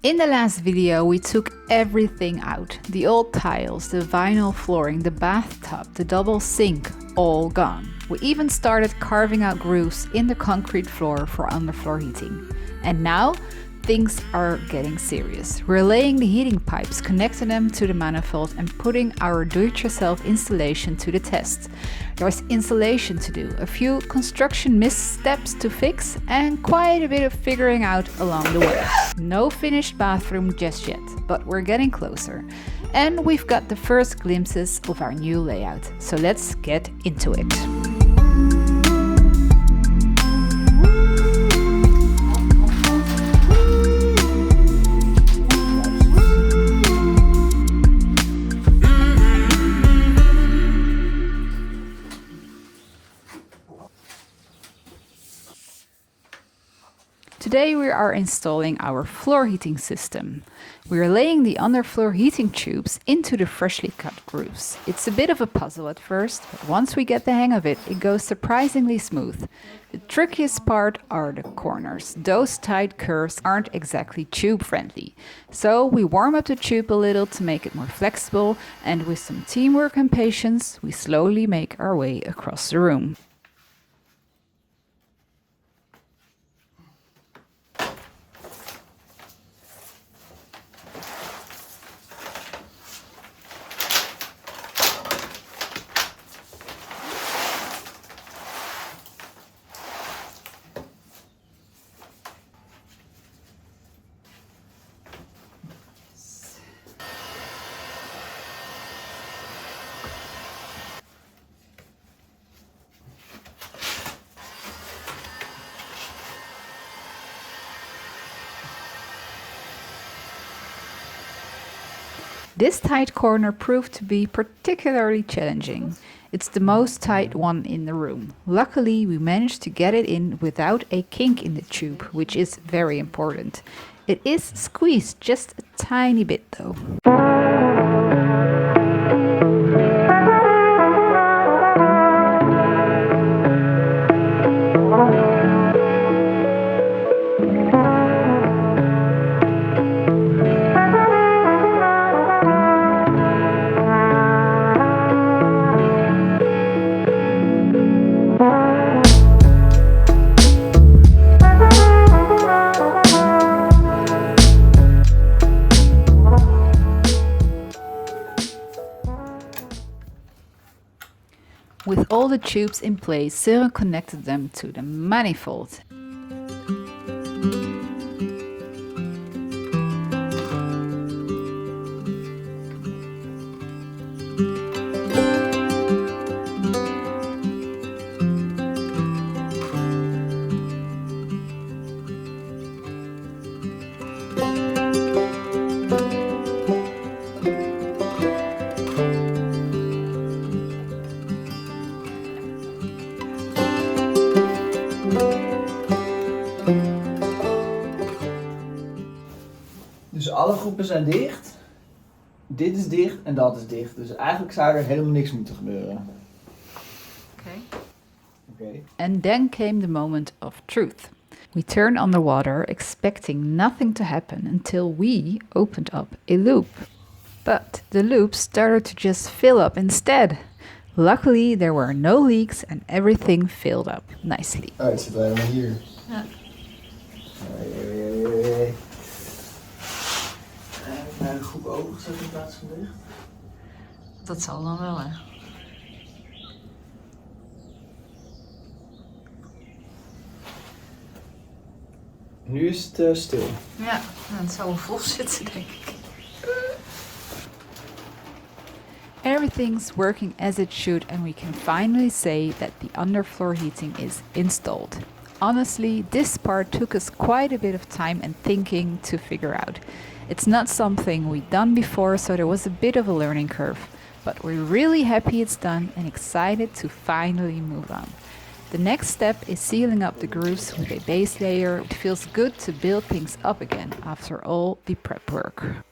In the last video we took everything out. The old tiles, the vinyl flooring, the bathtub, the double sink, all gone. We even started carving out grooves in the concrete floor for underfloor heating. And now things are getting serious. We're laying the heating pipes, connecting them to the manifold and putting our do-it-yourself installation to the test. There's insulation to do, a few construction missteps to fix, and quite a bit of figuring out along the way. No finished bathroom just yet, but we're getting closer. And we've got the first glimpses of our new layout, so let's get into it. Today we are installing our floor heating system. We are laying the underfloor heating tubes into the freshly cut grooves. It's a bit of a puzzle at first, but once we get the hang of it, it goes surprisingly smooth. The trickiest part are the corners. Those tight curves aren't exactly tube friendly. So we warm up the tube a little to make it more flexible, and with some teamwork and patience, we slowly make our way across the room. This tight corner proved to be particularly challenging. It's the most tight one in the room. Luckily, we managed to get it in without a kink in the tube, which is very important. It is squeezed just a tiny bit though. With all the tubes in place, Sarah connected them to the manifold. Dus alle groepen zijn dicht, dit is dicht en dat is dicht. Dus eigenlijk zou er helemaal niks moeten gebeuren. Okay. And then came the moment of truth. We turned on the water, expecting nothing to happen until we opened up a loop. But the loop started to just fill up instead. Luckily, there were no leaks and everything filled up nicely. Oh, het zit helemaal hier. Ja. Een groep opengezet in plaats van dicht. Dat zal dan wel, hè. Nu is het stil. Ja, het zou wel vol zitten, denk ik. Everything's working as it should, and we can finally say that the underfloor heating is installed. Honestly, this part took us quite a bit of time and thinking to figure out. It's not something we'd done before, so there was a bit of a learning curve. But we're really happy it's done and excited to finally move on. The next step is sealing up the grooves with a base layer. It feels good to build things up again after all the prep work.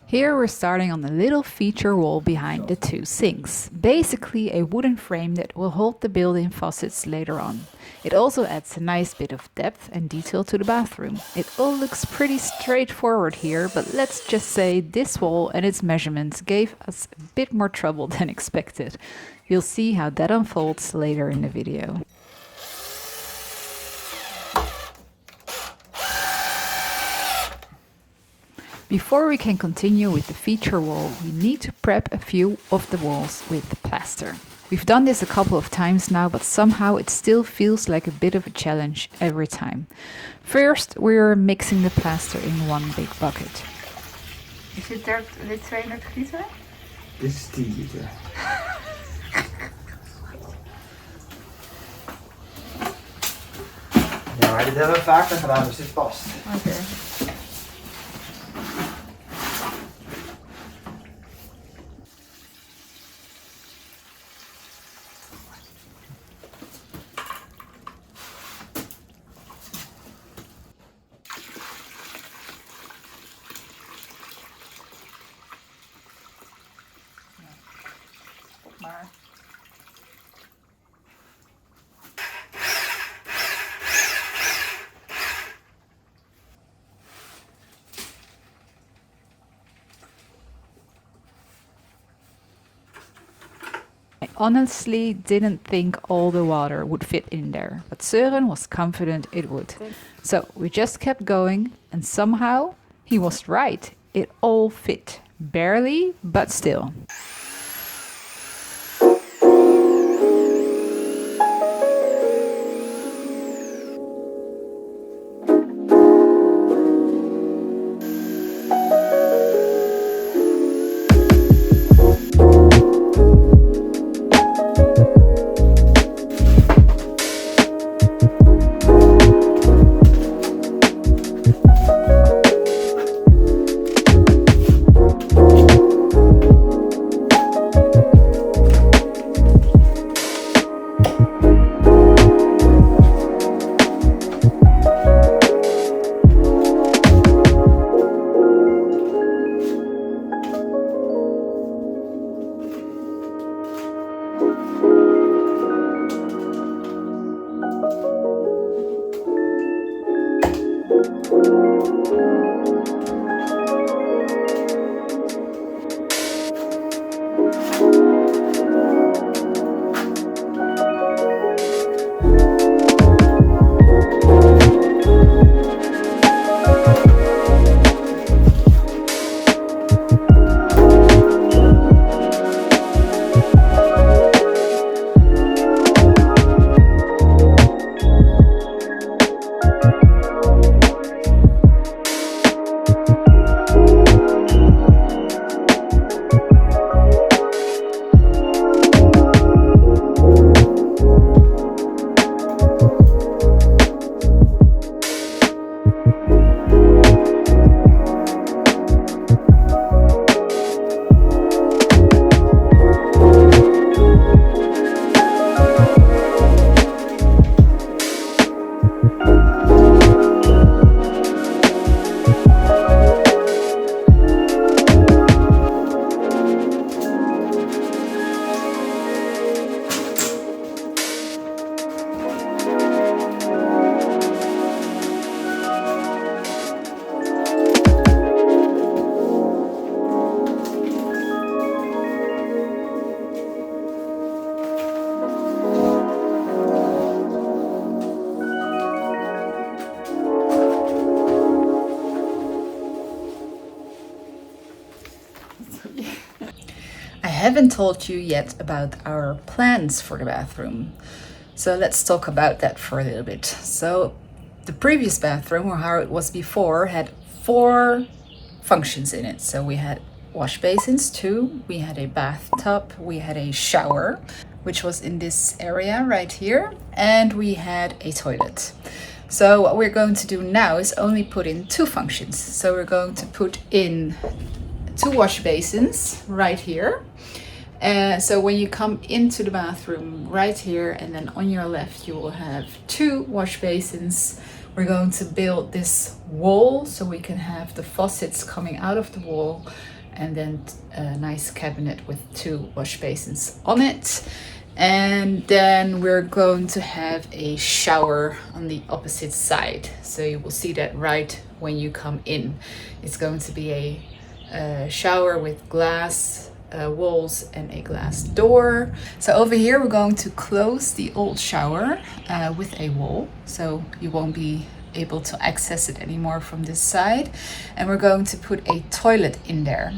Here we're starting on the little feature wall behind the two sinks. Basically a wooden frame that will hold the built-in faucets later on. It also adds a nice bit of depth and detail to the bathroom. It all looks pretty straightforward here, but let's just say this wall and its measurements gave us a bit more trouble than expected. You'll see how that unfolds later in the video. Before we can continue with the feature wall, we need to prep a few of the walls with plaster. We've done this a couple of times now, but somehow it still feels like a bit of a challenge every time. First, we're mixing the plaster in one big bucket. Is dit 200 liter? Dit is 10 liter. Ja, maar dit hebben we vaker gedaan, dus dit past. Oké. Maar I honestly didn't think all the water would fit in there, but Søren was confident it would. So we just kept going, and somehow he was right. It all fit. Barely, but still. I haven't told you yet about our plans for the bathroom. So let's talk about that for a little bit. So the previous bathroom, or how it was before, had 4 functions in it. So we had wash basins, 2, we had a bathtub, we had a shower, which was in this area right here, and we had a toilet. So what we're going to do now is only put in 2 functions. So we're going to put in 2 wash basins right here. So when you come into the bathroom right here, and then on your left you will have 2 wash basins. We're going to build this wall so we can have the faucets coming out of the wall and then a nice cabinet with 2 wash basins on it. And then we're going to have a shower on the opposite side. So you will see that right when you come in. It's going to be a shower with glass walls and a glass door. So over here we're going to close the old shower with a wall, so you won't be able to access it anymore from this side. And we're going to put a toilet in there.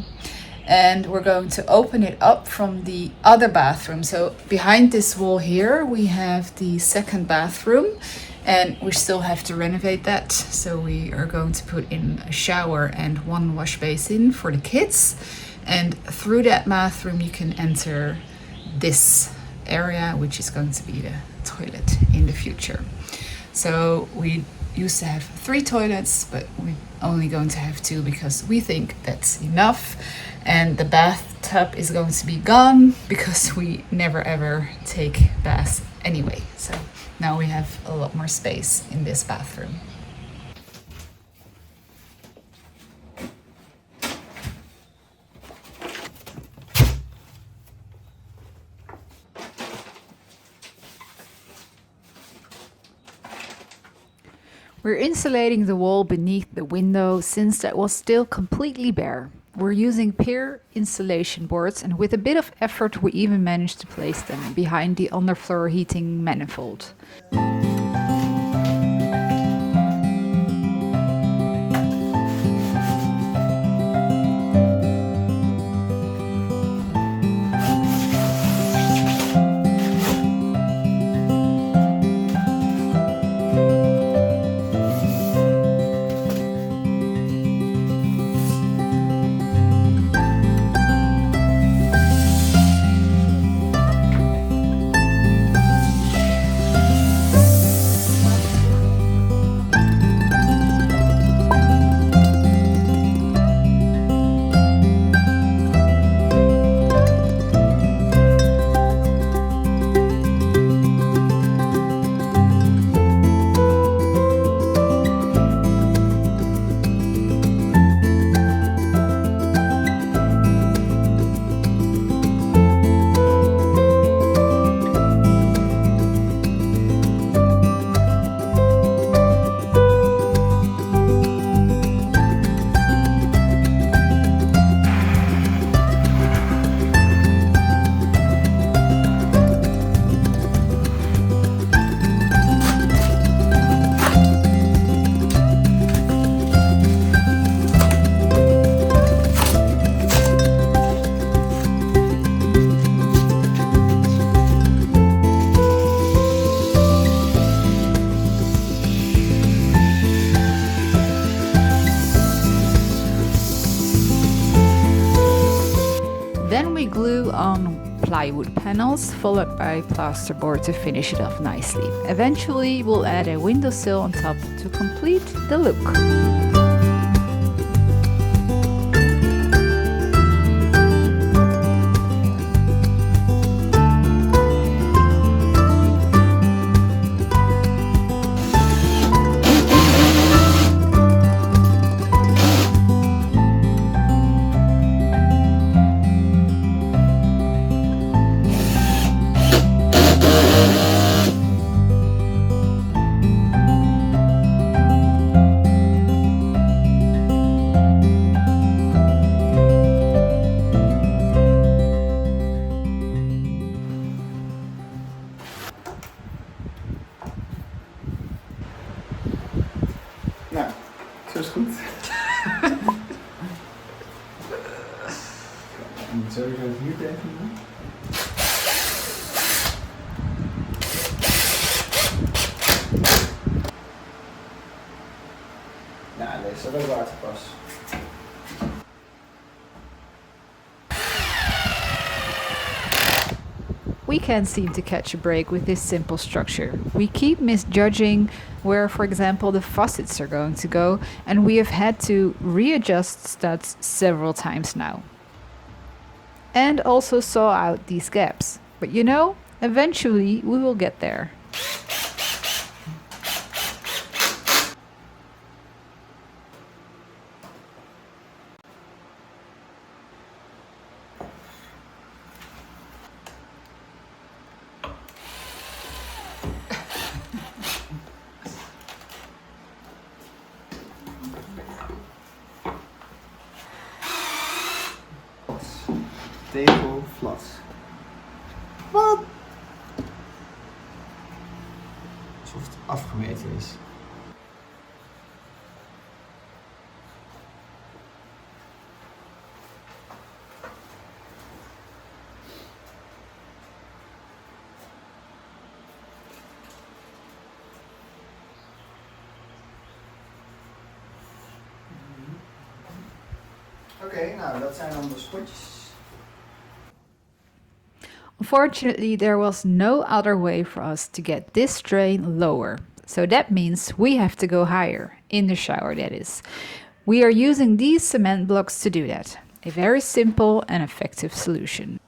And we're going to open it up from the other bathroom. So behind this wall here, we have the second bathroom, and we still have to renovate that. So we are going to put in a shower and 1 wash basin for the kids. And through that bathroom, you can enter this area, which is going to be the toilet in the future. So we used to have 3 toilets, but we're only going to have 2 because we think that's enough. And the bathtub is going to be gone because we never ever take baths anyway. So now we have a lot more space in this bathroom. We're insulating the wall beneath the window since that was still completely bare. We're using pure insulation boards, and with a bit of effort we even managed to place them behind the underfloor heating manifold. Then we glue on plywood panels, followed by plasterboard to finish it off nicely. Eventually, we'll add a windowsill on top to complete the look. Nou, zo is goed. Je moet sowieso hier tegen doen. Nou, deze staat ook waterpas. We can't seem to catch a break with this simple structure. We keep misjudging where, for example, the faucets are going to go, and we have had to readjust studs several times now. And also saw out these gaps. But you know, eventually we will get there. tegel glad. Wat? Alsof het afgemeten is. Oké, nou dat zijn dan de spotjes. Unfortunately, there was no other way for us to get this drain lower. So that means we have to go higher, in the shower that is. We are using these cement blocks to do that. A very simple and effective solution.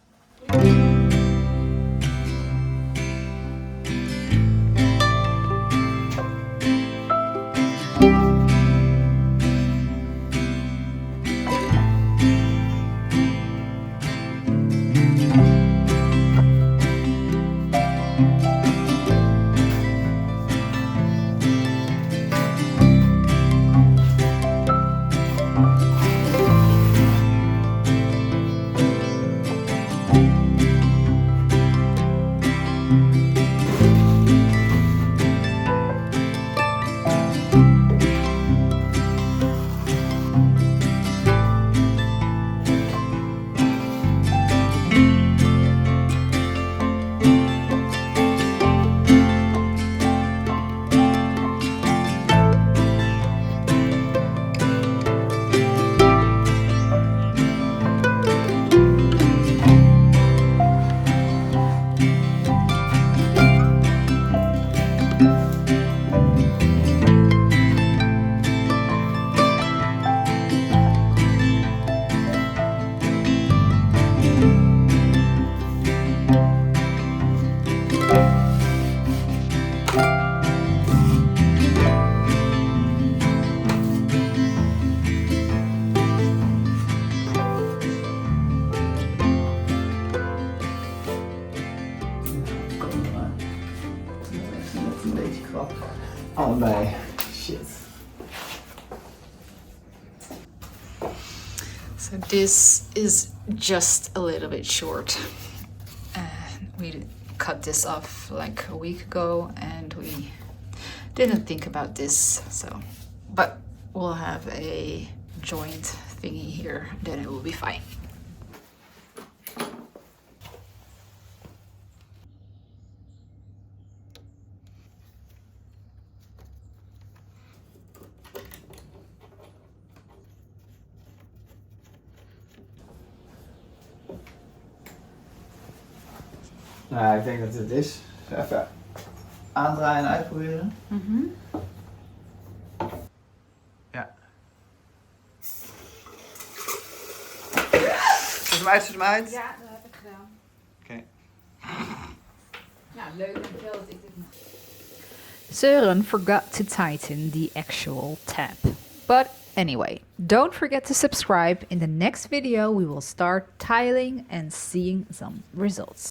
Allebei. Shit. So this is just a little bit short. We cut this off like a week ago and we didn't think about this, so but we'll have a joint thingy here, then it will be fine. Nou, ik denk dat het is. Even aandraaien en uitproberen. Ja. Zet hem uit, zet hem uit. Ja, dat heb ik gedaan. Oké. Ja, leuk en veel dat ik dit nog. Søren forgot to tighten the actual tab. But anyway, don't forget to subscribe. In the next video we will start tiling and seeing some results.